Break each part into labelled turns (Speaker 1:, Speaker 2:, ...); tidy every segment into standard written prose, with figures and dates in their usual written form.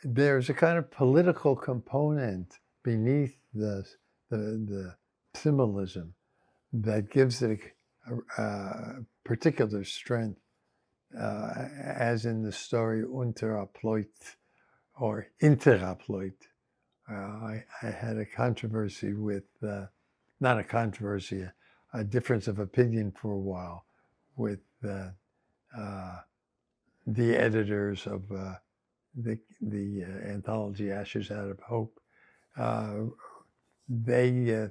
Speaker 1: there's a kind of political component beneath the symbolism that gives it a particular strength, as in the story Unteraploit or Interaploit. I had a controversy with, not a controversy, a difference of opinion for a while with the editors of the anthology Ashes Out of Hope. They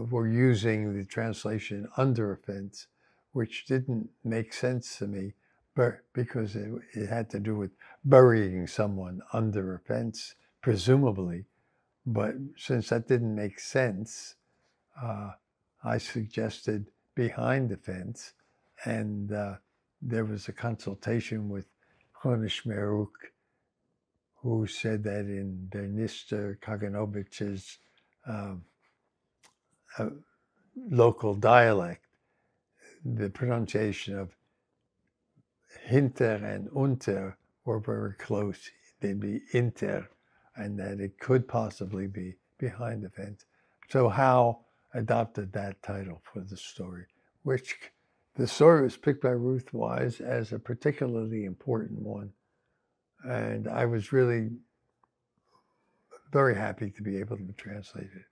Speaker 1: were using the translation under offense, which didn't make sense to me, but because it had to do with burying someone under a fence, presumably. But since that didn't make sense, I suggested behind the fence, and there was a consultation with Pinkhes Kahanovitch, who said that in the Nister Kahanovitch's local dialect, the pronunciation of hinter and unter were very close. They'd be inter, and that it could possibly be behind the fence. So Howe adopted that title for the story, which the story was picked by Ruth Wise as a particularly important one. And I was really very happy to be able to translate it.